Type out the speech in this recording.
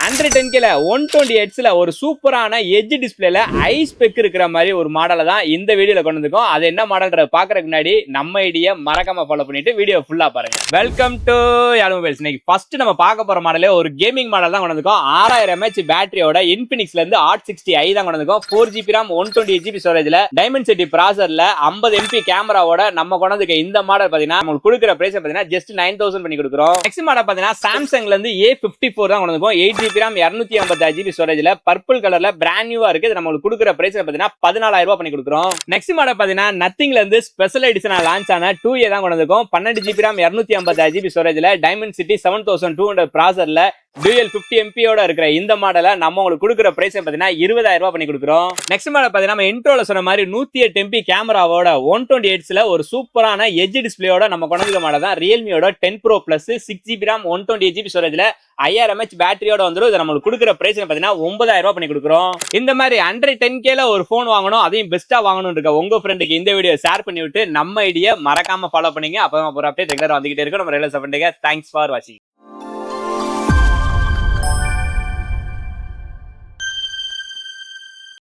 110K 120Hz ஒரு சூப்பரான edge டிஸ்பிளேல ஐஸ் பெக் இருக்கிற மாதிரி ஒரு மாடலை தான் இந்த வீடியோல கொண்டு வந்திருக்கோம். அது என்ன மாடல்ன்றத பாக்குறதுக்கு முன்னாடி நம்ம ஐடியா மறக்காம ஃபாலோ பண்ணிட்டு வீடியோ ஃபுல்லா பாருங்க. Welcome to Yazh Mobiles. இன்னைக்கு ஃபர்ஸ்ட் நம்ம பார்க்க போற மாடலே ஒரு கேமிங் மாடல் தான் கொண்டு வந்திருக்கோம். 6000 mAh பேட்டரியோட இன்ஃபினிக்ஸ்ல இருந்து Hot60i தான் கொண்டு வந்திருக்கோம். 4GB RAM 128GB ஸ்டோரேஜ்ல Dimensity ப்ராசஸர்ல 50MP கேமராவோட நம்ம கொண்டு வந்திருக்க இந்த மாடல் பாத்தீங்கன்னா உங்களுக்கு கொடுக்குற பிரைஸ் பாத்தீங்கன்னா ஜஸ்ட் 9000 பண்ணி கொடுக்குறோம். நெக்ஸ்ட் மாடல் பாத்தீங்கன்னா சாம்சங்ல இருந்து A54 தான் கொண்டு வந்திருக்கோம். 8GB RAM 256GB ஸ்டோரேஜ்ல பர்பிள் கலர்ல பிராண்ட் நியூவா இருக்கு. இது நம்மளுக்கு கொடுக்குற பிரைஸ் பாத்தீங்கன்னா 14000 ரூபாய் பண்ணி கொடுக்குறோம். நெக்ஸ்ட் மாடல் பாத்தீங்கன்னா நத்திங்ல இருந்து ஸ்பெஷல் எடிஷனா லான்ச் ஆன 2A தான் கொண்டு வந்திருக்கோம். 12GB RAM 256GB ஸ்டோரேஜ்ல டைமென்சிட்டி 7200 ப்ராசஸர்ல Dual 50MP யோட இருக்கிற இந்த மாடலை நம்ம உங்களுக்கு கொடுக்குற பிரைஸ் பாத்தீங்கன்னா 20000 ரூபாய் பண்ணி கொடுக்குறோம். நெக்ஸ்ட் மாடல் பாத்தீங்கன்னா நம்ம இன்ட்ரோல சொன்ன மாதிரி 108MP கேமராவோட 128Hzல ஒரு சூப்பரான எட்ஜ் டிஸ்பிளேயோட நம்ம கொண்டு வந்த மாடல் தான் ரியல்மியோட 10 Pro Plus 6GB RAM 128GB ஸ்டோரேஜ்ல 5000 mAh பேட்டரியோட வந்துரும். இது நம்மளுக்கு கொடுக்குற பிரைஸ் பாத்தீங்கன்னா 9000 ரூபாய் பண்ணி கொடுக்குறோம். இந்த மாதிரி 110K ஒரு போன் வாங்கணும், அதையும் பெஸ்டா வாங்கணும் இருக்க உங்க ஃப்ரெண்டுக்கு இந்த வீடியோ ஷேர் பண்ணி விட்டு நம்ம ஐடியா மறக்காம ஃபாலோ பண்ணீங்க. அப்பதான் ஒரு அப்டேட் ரெகுலரா வந்துகிட்டே இருக்கும். நம்ம ரெகுலர் பண்ணுங்க. தேங்க்ஸ் ஃபார் வாட்சிங்.